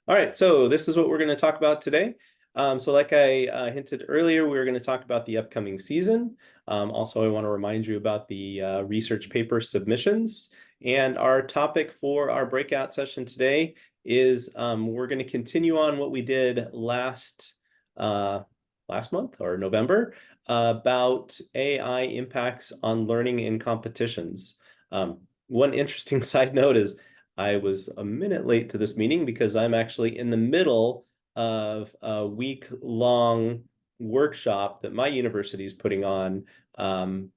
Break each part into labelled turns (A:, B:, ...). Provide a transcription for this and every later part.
A: All right, so this is what we're going to talk about today. So like I hinted earlier, we're going to talk about the upcoming season. Also, I want to remind you about the research paper submissions. And our topic for our breakout session today is we're going to continue on what we did last month or November about AI impacts on learning in competitions. One interesting side note is I was a minute late to this meeting because I'm actually in the middle of a week-long workshop that my university is putting on,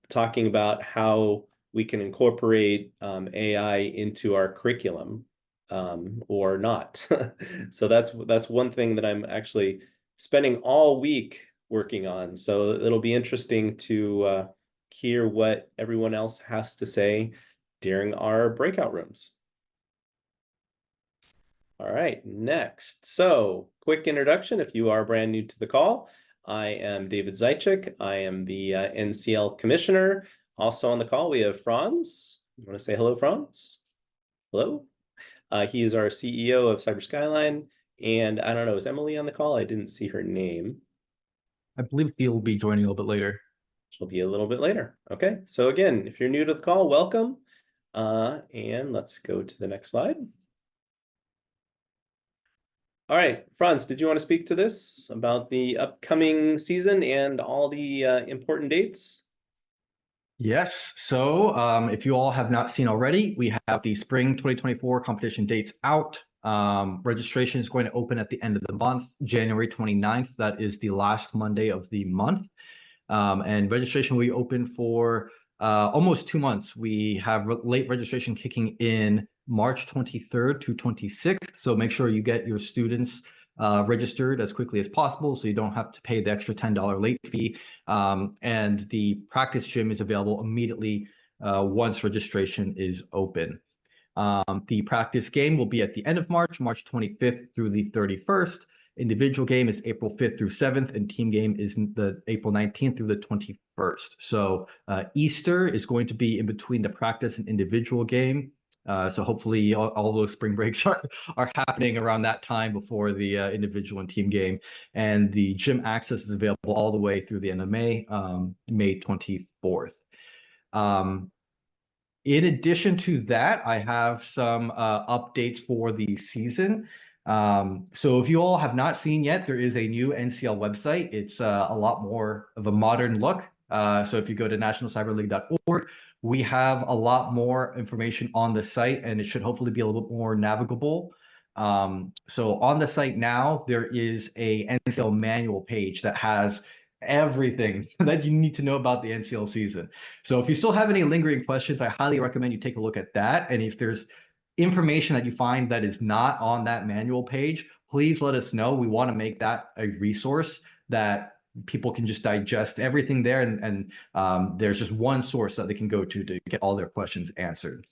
A: talking about how we can incorporate AI into our curriculum, or not. So that's one thing that I'm actually spending all week working on. So it'll be interesting to hear what everyone else has to say during our breakout rooms. All right, next. So, quick introduction if you are brand new to the call. I am David Zaitchik. I am the NCL commissioner. Also on the call, we have Franz. You want to say hello, Franz? Hello. He is our CEO of Skyline. And I don't know, is Emily on the call? I didn't see her name.
B: I believe Theo will be joining a little bit later.
A: She'll be a little bit later. Okay, so again, if you're new to the call, welcome. And let's go to the next slide. All right, Franz, did you want to speak to this about the upcoming season and all the important dates?
B: Yes, so if you all have not seen already, we have the spring 2024 competition dates out. Registration is going to open at the end of the month, January 29th. That is the last Monday of the month. And registration will be open for almost 2 months. We have late registration kicking in March 23rd to 26th. So make sure you get your students registered as quickly as possible so you don't have to pay the extra $10 late fee. And the practice gym is available immediately once registration is open. The practice game will be at the end of March, March 25th through the 31st. Individual game is April 5th through 7th, and team game is the April 19th through the 21st. So Easter is going to be in between the practice and individual game. So hopefully all those spring breaks are happening around that time before the individual and team game. And the gym access is available all the way through the end of May, May 24th. In addition to that, I have some updates for the season. So if you all have not seen yet, there is a new NCL website. It's a lot more of a modern look. So if you go to nationalcyberleague.org, we have a lot more information on the site, and it should hopefully be a little bit more navigable. So on the site now, there is a NCL manual page that has everything that you need to know about the NCL season. So if you still have any lingering questions, I highly recommend you take a look at that. And if there's information that you find that is not on that manual page, please let us know. We want to make that a resource that people can just digest everything there. And there's just one source that they can go to get all their questions answered.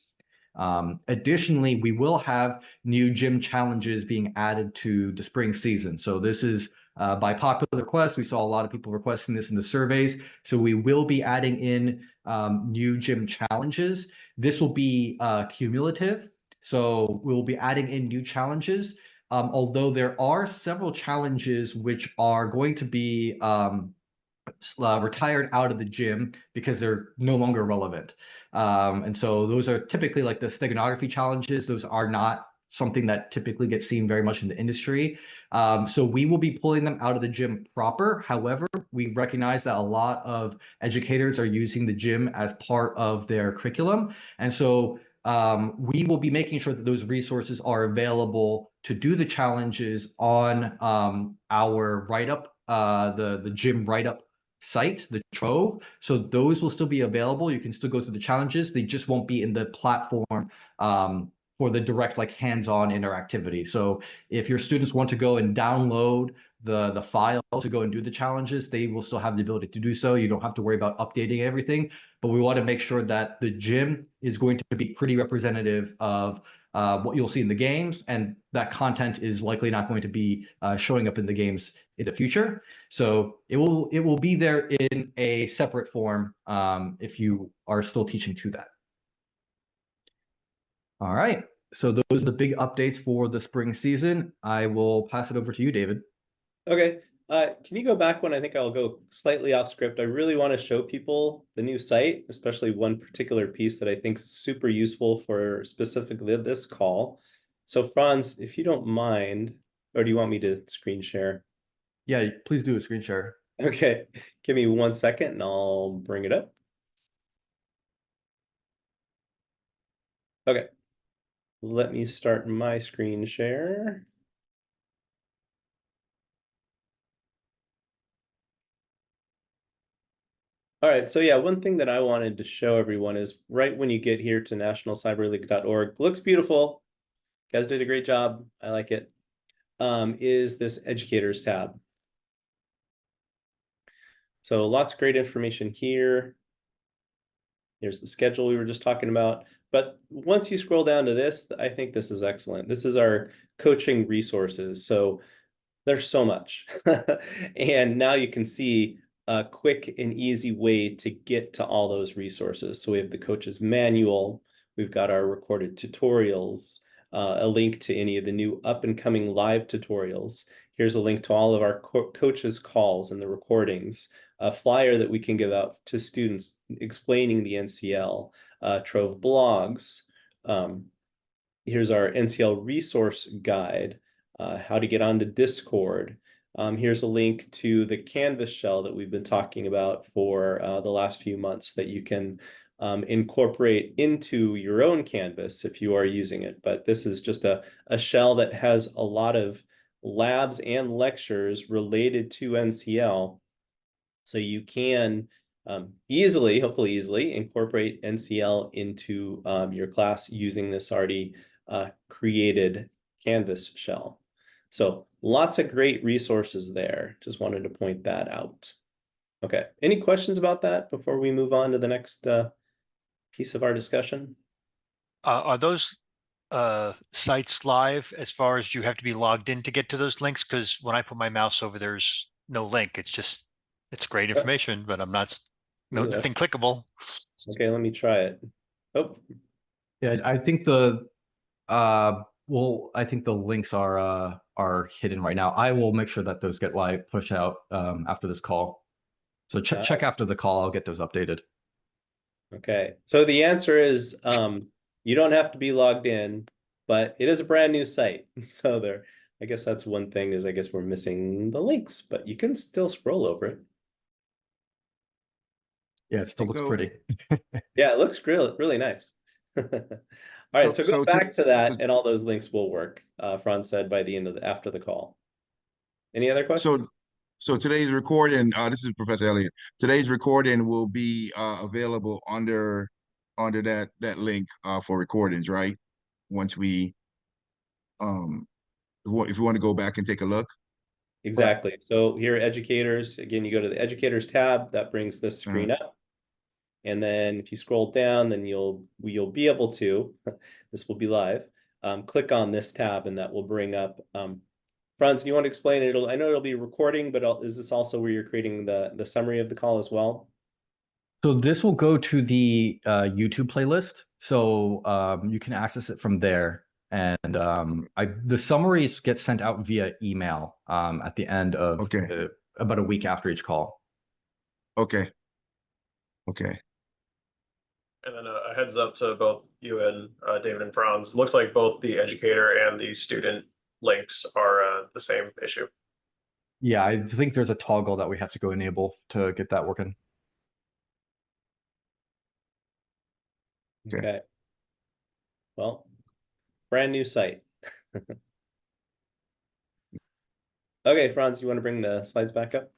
B: Additionally, we will have new gym challenges being added to the spring season. So this is by popular request. We saw a lot of people requesting this in the surveys. So we will be adding in new gym challenges. This will be cumulative. So we'll be adding in new challenges. Although there are several challenges which are going to be retired out of the gym because they're no longer relevant. And so those are typically like the steganography challenges. Those are not something that typically gets seen very much in the industry. So we will be pulling them out of the gym proper. However, we recognize that a lot of educators are using the gym as part of their curriculum. And so we will be making sure that those resources are available to do the challenges on our write-up, the gym write-up site, the Trove. So those will still be available. You can still go through the challenges. They just won't be in the platform for the direct like hands-on interactivity. So if your students want to go and download the file to go and do the challenges, they will still have the ability to do so. You don't have to worry about updating everything, but we want to make sure that the gym is going to be pretty representative of what you'll see in the games, and that content is likely not going to be showing up in the games in the future. So it will be there in a separate form if you are still teaching to that. All right. So those are the big updates for the spring season. I will pass it over to you, David.
A: Okay. Can you go back one? I think I'll go slightly off script. I really want to show people the new site, especially one particular piece that I think is super useful for specifically this call. So Franz, if you don't mind, or do you want me to screen share?
B: Yeah, please do a screen share.
A: Okay, give me 1 second and I'll bring it up. Okay, let me start my screen share. All right, so yeah, one thing that I wanted to show everyone is right when you get here to nationalcyberleague.org, looks beautiful. You guys did a great job. I like it. Is this educators tab. So lots of great information here. Here's the schedule we were just talking about. But once you scroll down to this, I think this is excellent. This is our coaching resources. So there's so much. And now you can see a quick and easy way to get to all those resources. So we have the coach's manual, we've got our recorded tutorials, a link to any of the new up and coming live tutorials. Here's a link to all of our coaches' calls and the recordings, a flyer that we can give out to students explaining the NCL, Trove blogs. Here's our NCL resource guide, how to get onto Discord. Here's a link to the Canvas shell that we've been talking about for the last few months that you can incorporate into your own Canvas if you are using it. But this is just a shell that has a lot of labs and lectures related to NCL. So you can easily, hopefully easily, incorporate NCL into your class using this already created Canvas shell. So lots of great resources there. Just wanted to point that out. Okay, any questions about that before we move on to the next piece of our discussion?
C: Are those sites live as far as you have to be logged in to get to those links? Because when I put my mouse over, there's no link. It's great information, but I'm not, nothing clickable.
A: Okay, let me try it. Oh,
B: Yeah, I think I think the links are hidden right now. I will make sure that those get pushed out after this call. So check after the call. I'll get those updated.
A: okay. So the answer is you don't have to be logged in, but it is a brand new site. So there, I guess that's one thing is I guess we're missing the links, but you can still scroll over it.
B: Yeah, it still looks pretty.
A: Yeah, it looks really, really nice. All right, so go back to that and all those links will work. Franz said by the end of after the call. Any other questions?
D: So today's recording, this is Professor Elliott. Today's recording will be available under that link for recordings, right? Once we if you want to go back and take a look.
A: Exactly. So here, educators, again, you go to the educators tab, that brings this screen up. And then if you scroll down, then you'll be able to, this will be live, click on this tab and that will bring up, Franz, do you want to explain it? I know it'll be recording, but is this also where you're creating the summary of the call as well?
B: So this will go to the YouTube playlist. So you can access it from there. And the summaries get sent out via email at the end of about a week after each call.
D: Okay.
E: And then a heads up to both you and David and Franz. Looks like both the educator and the student links are the same issue.
B: Yeah, I think there's a toggle that we have to go enable to get that working.
A: Okay. Well, brand new site. Okay, Franz, you want to bring the slides back up?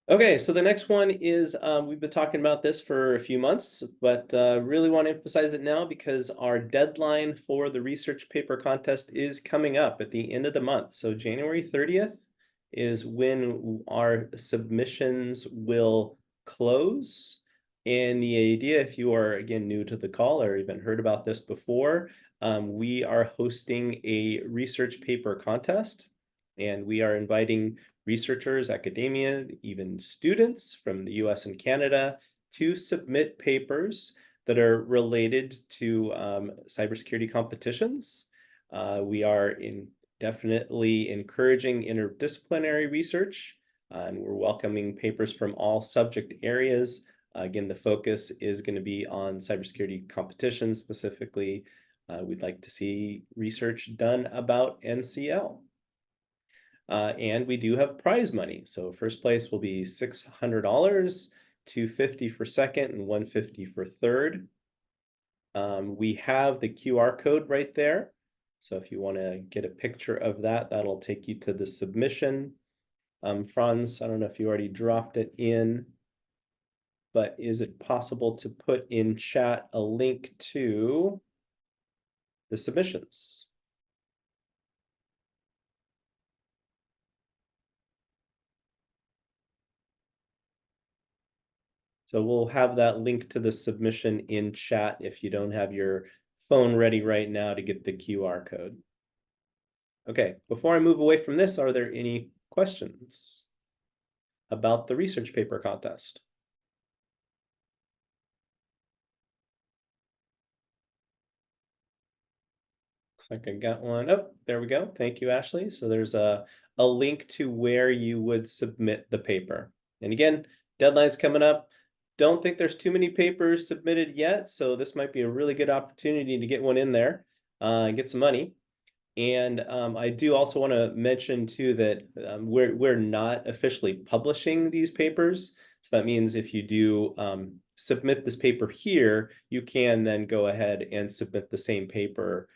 A: Okay, so the next one is, we've been talking about this for a few months, but really want to emphasize it now because our deadline for the research paper contest is coming up at the end of the month. So January 30th is when our submissions will close. And the idea, if you are, again, new to the call or even heard about this before, we are hosting a research paper contest. And we are inviting researchers, academia, even students from the US and Canada to submit papers that are related to cybersecurity competitions. We are definitely encouraging interdisciplinary research, and we're welcoming papers from all subject areas. Again, the focus is going to be on cybersecurity competitions. Specifically, we'd like to see research done about NCL. And we do have prize money. So first place will be $600, $250 for second, and $150 for third. We have the QR code right there. So if you want to get a picture of that, that'll take you to the submission. Franz, I don't know if you already dropped it in, but is it possible to put in chat a link to the submissions? So we'll have that link to the submission in chat if you don't have your phone ready right now to get the QR code. Okay, before I move away from this, are there any questions about the research paper contest? Looks like I got one. Oh, there we go. Thank you, Ashley. So there's a link to where you would submit the paper. And again, deadline's coming up. Don't think there's too many papers submitted yet, so this might be a really good opportunity to get one in there and get some money. And I do also want to mention too that we're not officially publishing these papers. So that means if you do submit this paper here, you can then go ahead and submit the same paper,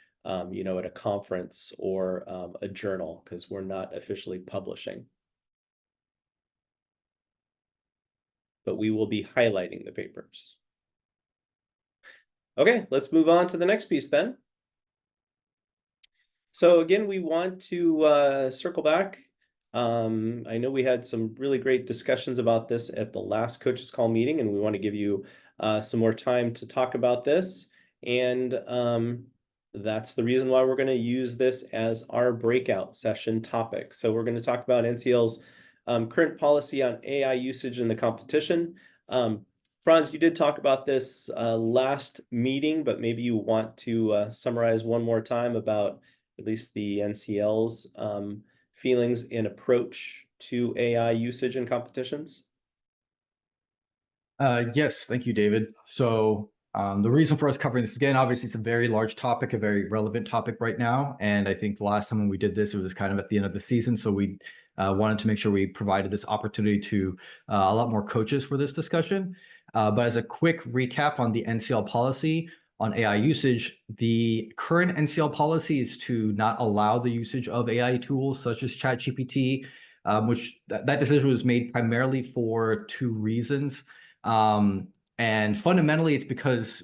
A: you know, at a conference or a journal, because we're not officially publishing. But we will be highlighting the papers. Okay, let's move on to the next piece then. So again, we want to circle back. I know we had some really great discussions about this at the last Coaches Call meeting, and we want to give you some more time to talk about this. And that's the reason why we're going to use this as our breakout session topic. So we're going to talk about NCL's current policy on AI usage in the competition. Franz, you did talk about this last meeting, but maybe you want to summarize one more time about at least the NCL's feelings and approach to AI usage in competitions?
B: Yes, thank you, David. So the reason for us covering this again, obviously it's a very large topic, a very relevant topic right now. And I think the last time when we did this, it was kind of at the end of the season. So we wanted to make sure we provided this opportunity to a lot more coaches for this discussion. But as a quick recap on the NCL policy on AI usage, the current NCL policy is to not allow the usage of AI tools such as ChatGPT, which that decision was made primarily for two reasons. And fundamentally, it's because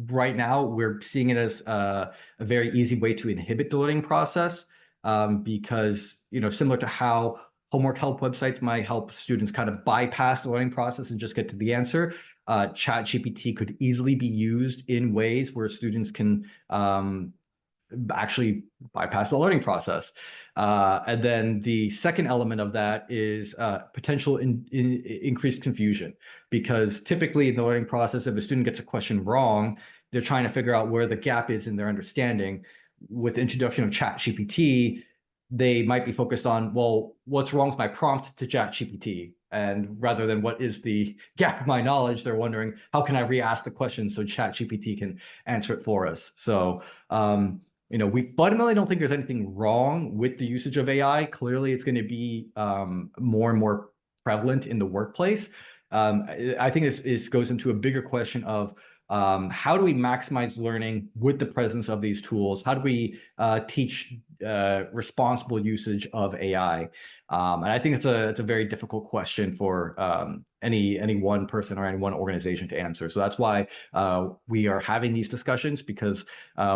B: right now we're seeing it as a very easy way to inhibit the learning process, because, you know, similar to how homework help websites might help students kind of bypass the learning process and just get to the answer, ChatGPT could easily be used in ways where students can actually bypass the learning process. And then the second element of that is potential increased confusion, because typically in the learning process, if a student gets a question wrong, they're trying to figure out where the gap is in their understanding. With the introduction of ChatGPT, they might be focused on, well, what's wrong with my prompt to ChatGPT? And rather than what is the gap in my knowledge, they're wondering, how can I re-ask the question so ChatGPT can answer it for us? So, you know, we fundamentally don't think there's anything wrong with the usage of AI. Clearly, it's going to be more and more prevalent in the workplace. I think this goes into a bigger question of how do we maximize learning with the presence of these tools? How do we teach responsible usage of AI? And I think it's a very difficult question for any one person or any one organization to answer. So that's why we are having these discussions, because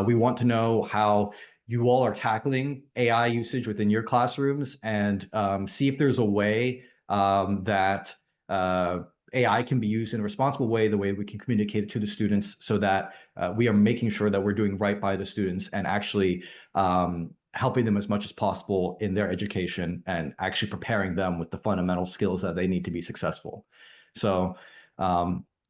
B: we want to know how you all are tackling AI usage within your classrooms, and see if there's a way that AI can be used in a responsible way, the way we can communicate it to the students, so that we are making sure that we're doing right by the students and actually helping them as much as possible in their education and actually preparing them with the fundamental skills that they need to be successful. So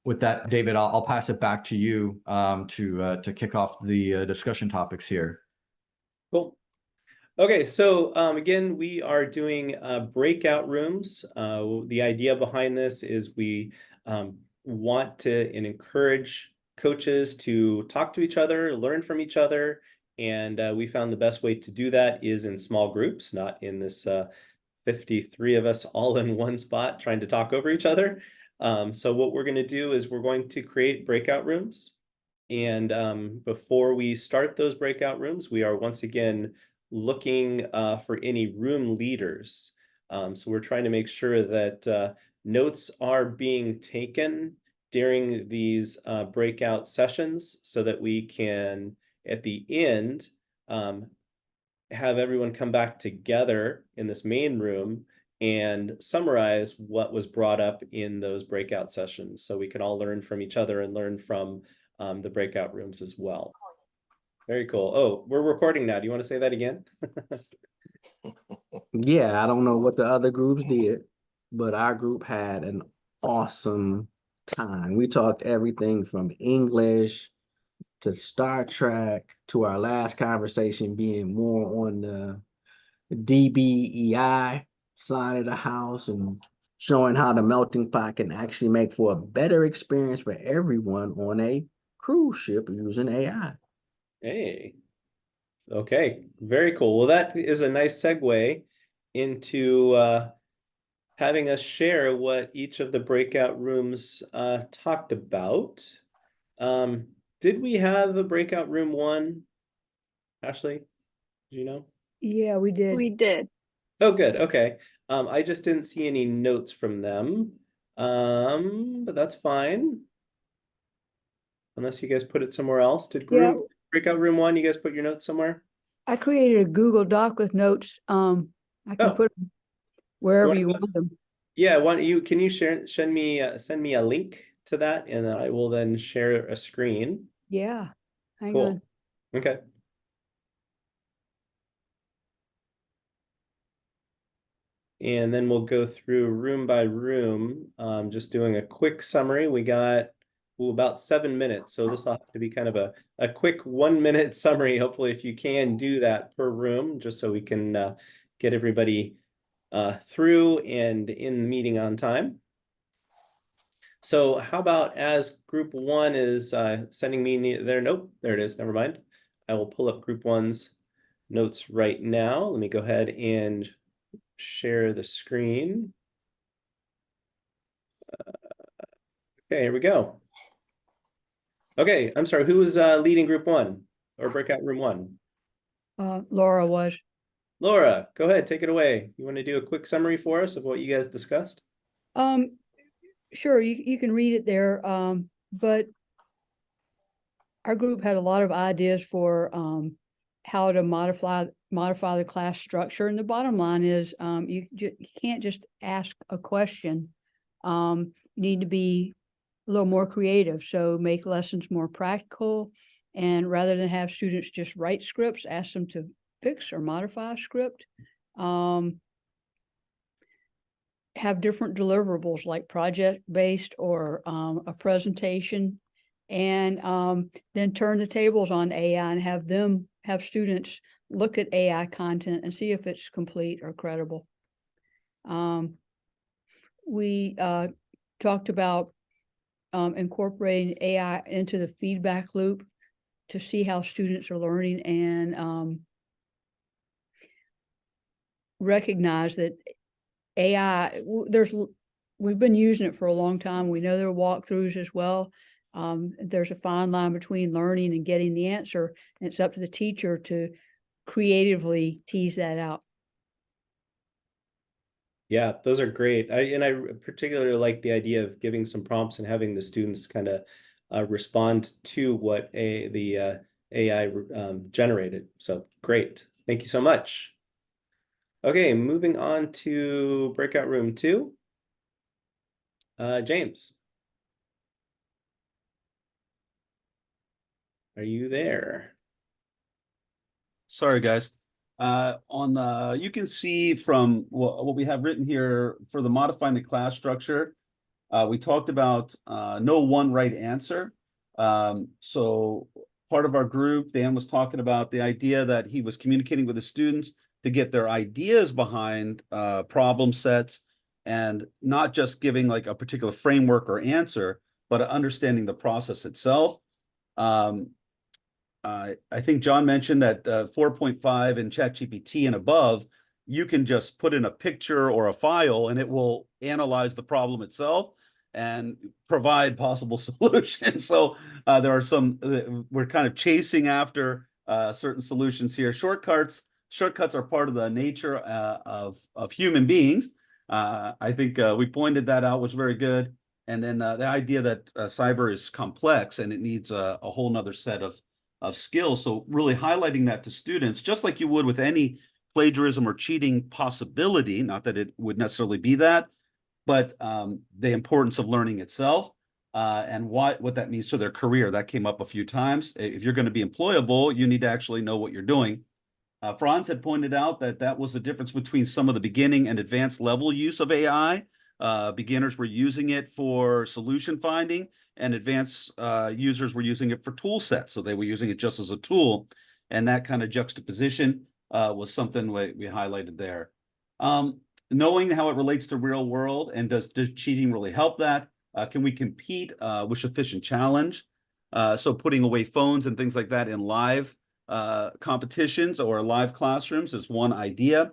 B: With that, David, I'll pass it back to you to kick off the discussion topics here.
A: Cool. Okay, so again, we are doing breakout rooms. The idea behind this is we want to and encourage coaches to talk to each other, learn from each other, and we found the best way to do that is in small groups, not in this 53 of us all in one spot trying to talk over each other. So what we're going to do is we're going to create breakout rooms. And before we start those breakout rooms, we are once again looking for any room leaders. So we're trying to make sure that notes are being taken during these breakout sessions so that we can, at the end, have everyone come back together in this main room and summarize what was brought up in those breakout sessions so we can all learn from each other and learn from the breakout rooms as well. Very cool. Oh, we're recording now. Do you want to say that again?
F: Yeah, I don't know what the other groups did, but our group had an awesome time. We talked everything from English to Star Trek to our last conversation being more on the DBEI side of the house and showing how the melting pot can actually make for a better experience for everyone on a cruise ship using AI.
A: Hey, okay, very cool. Well, that is a nice segue into having us share what each of the breakout rooms talked about. Did we have a breakout room 1, Ashley? Do you know?
G: Yeah, we did.
H: We did.
A: Oh, good. Okay. I just didn't see any notes from them. But that's fine. Unless you guys put it somewhere else. Did
G: Yeah.
A: breakout room 1, you guys put your notes somewhere?
G: I created a Google Doc with notes. I can
A: Oh.
G: put them wherever
A: You
G: you
A: wanna-
G: want them.
A: Yeah, can you send me a link to that, and then I will then share a screen.
G: Yeah. Hang
A: Cool.
G: on.
A: Okay. And then we'll go through room by room, just doing a quick summary. We got about 7 minutes, so this will have to be kind of a quick 1-minute summary. Hopefully, if you can do that per room, just so we can get everybody through and in the meeting on time. So how about as group 1 is sending me their note? There it is. Never mind. I will pull up group 1's notes right now. Let me go ahead and share the screen. Okay, here we go. Okay, I'm sorry. Who was leading group 1 or breakout room 1?
G: Laura was.
A: Laura, go ahead. Take it away. You want to do a quick summary for us of what you guys discussed?
G: Sure, you can read it there. But our group had a lot of ideas for how to modify the class structure. And the bottom line is you can't just ask a question. You need to be a little more creative. So make lessons more practical. And rather than have students just write scripts, ask them to fix or modify a script. Have different deliverables like project-based or a presentation, and then turn the tables on AI and have students look at AI content and see if it's complete or credible. We talked about incorporating AI into the feedback loop to see how students are learning and recognize that AI, we've been using it for a long time. We know there are walkthroughs as well. There's a fine line between learning and getting the answer. And it's up to the teacher to creatively tease that out. Yeah, those are great. I particularly like the idea of giving some prompts and having the students kind of respond to what the AI generated. So great. Thank you so much. Okay, moving on to breakout room 2. James. Are you there?
I: Sorry, guys. You can see from what we have written here for the modifying the class structure.
H: We talked about no one right answer. So part of our group, Dan was talking about the idea that he was communicating with the students to get their ideas behind problem sets, and not just giving like a particular framework or answer, but understanding the process itself. I think John mentioned that 4.5 in ChatGPT and above, you can just put in a picture or a file and it will analyze the problem itself and provide possible solutions. So there are some, we're kind of chasing after certain solutions here. Shortcuts are part of the nature of human beings. I think we pointed that out, was very good. And then the idea that cyber is complex and it needs a whole nother set of skills. So really highlighting that to students, just like you would with any plagiarism or cheating possibility, not that it would necessarily be that, but the importance of learning itself and what that means to their career. That came up a few times. If you're going to be employable, you need to actually know what you're doing. Franz had pointed out that that was the difference between some of the beginning and advanced level use of AI. Beginners were using it for solution finding, and advanced users were using it for tool sets. So they were using it just as a tool. And that kind of juxtaposition was something we highlighted there. Knowing how it relates to real world, and does cheating really help that? Can we compete with sufficient challenge? So putting away phones and things like that in live competitions or live classrooms is one idea.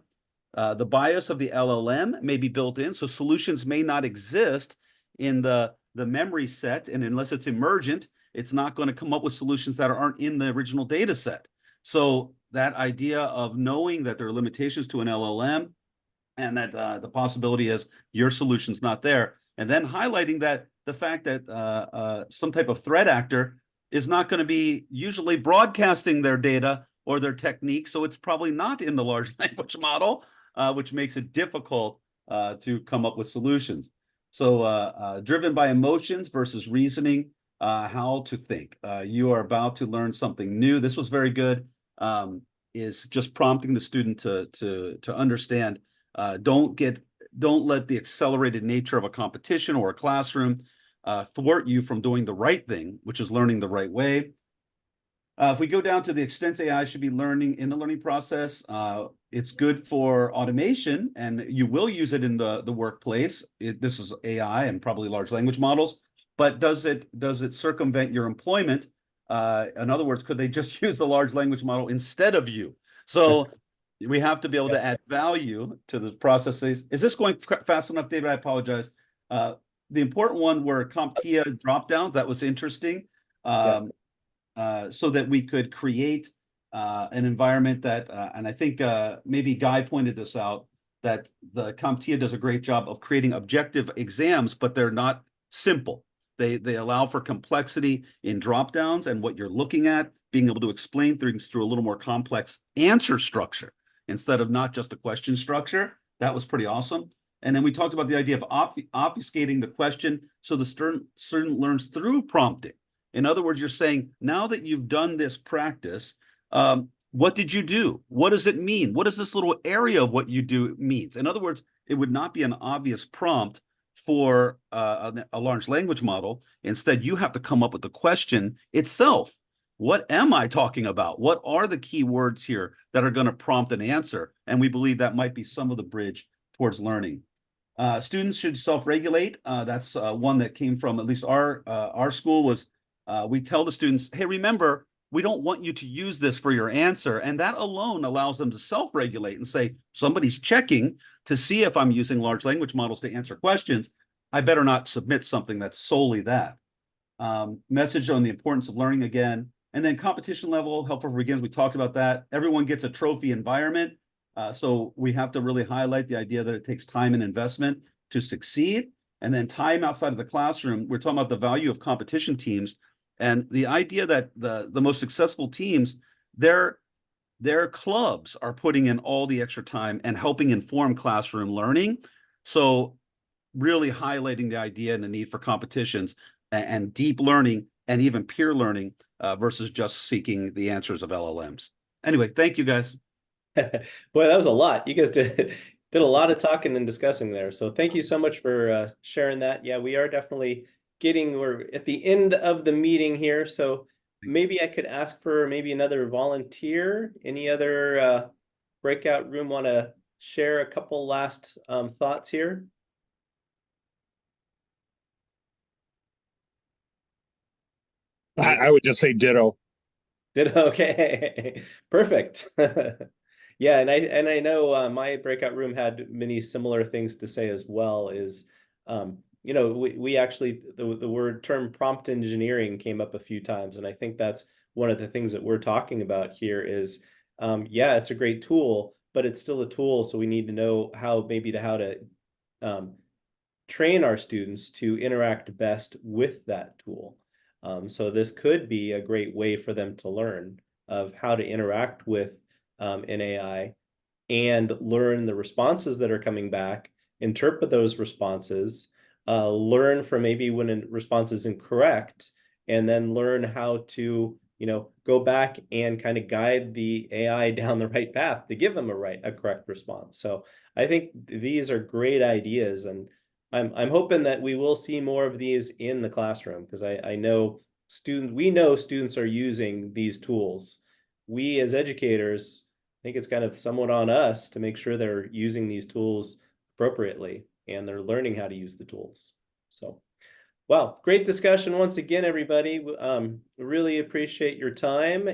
H: The bias of the LLM may be built in, so solutions may not exist in the memory set, and unless it's emergent, it's not going to come up with solutions that aren't in the original data set. So that idea of knowing that there are limitations to an LLM, and that the possibility is your solution's not there, and then highlighting that the fact that some type of threat actor is not going to be usually broadcasting their data or their technique, so it's probably not in the large language model, which makes it difficult to come up with solutions. So driven by emotions versus reasoning, how to think. You are about to learn something new. This was very good, is just prompting the student to understand. Don't let the accelerated nature of a competition or a classroom thwart you from doing the right thing, which is learning the right way. If we go down to the extent AI should be learning in the learning process, it's good for automation, and you will use it in the workplace. This is AI and probably large language models, but does it circumvent your employment? In other words, could they just use the large language model instead of you? So we have to be able to add value to the processes. Is this going fast enough, David? I apologize. The important one were CompTIA dropdowns. That was interesting. So that we could create an environment that, and I think maybe Guy pointed this out, that the CompTIA does a great job of creating objective exams, but they're not simple. They allow for complexity in dropdowns and what you're looking at, being able to explain things through a little more complex answer structure instead of not just a question structure. That was pretty awesome. And then we talked about the idea of obfuscating the question so the student learns through prompting. In other words, you're saying, now that you've done this practice, what did you do? What does it mean? What does this little area of what you do means? In other words, it would not be an obvious prompt for a large language model. Instead, you have to come up with the question itself. What am I talking about? What are the key words here that are going to prompt an answer? And we believe that might be some of the bridge towards learning. Students should self-regulate. That's one that came from at least our school was, we tell the students, hey, remember, we don't want you to use this for your answer. And that alone allows them to self-regulate and say, somebody's checking to see if I'm using large language models to answer questions. I better not submit something that's solely that. Message on the importance of learning again. And then competition level, helpful for beginners. We talked about that. Everyone gets a trophy environment. So we have to really highlight the idea that it takes time and investment to succeed. And then time outside of the classroom, we're talking about the value of competition teams. And the idea that the most successful teams, their clubs are putting in all the extra time and helping inform classroom learning. So really highlighting the idea and the need for competitions and deep learning and even peer learning versus just seeking the answers of LLMs. Anyway, thank you guys.
A: Boy, that was a lot. You guys did Been a lot of talking and discussing there. So thank you so much for sharing that. Yeah, we are definitely we're at the end of the meeting here. So maybe I could ask for maybe another volunteer. Any other breakout room want to share a couple last thoughts here?
I: I would just say ditto.
A: Okay, perfect. Yeah, and I know my breakout room had many similar things to say as well. Is you know, we actually the word term prompt engineering came up a few times, and I think that's one of the things that we're talking about here is yeah, it's a great tool, but it's still a tool, so we need to know how to um, train our students to interact best with that tool. So this could be a great way for them to learn of how to interact with an AI and learn the responses that are coming back, interpret those responses, learn from maybe when a response is incorrect, and then learn how to, you know, go back and kind of guide the AI down the right path to give them a correct response. So I think these are great ideas, and I'm hoping that we will see more of these in the classroom because I know we know students are using these tools. We as educators, I think it's kind of somewhat on us to make sure they're using these tools appropriately and they're learning how to use the tools. So, wow, great discussion once again, everybody. Really appreciate your time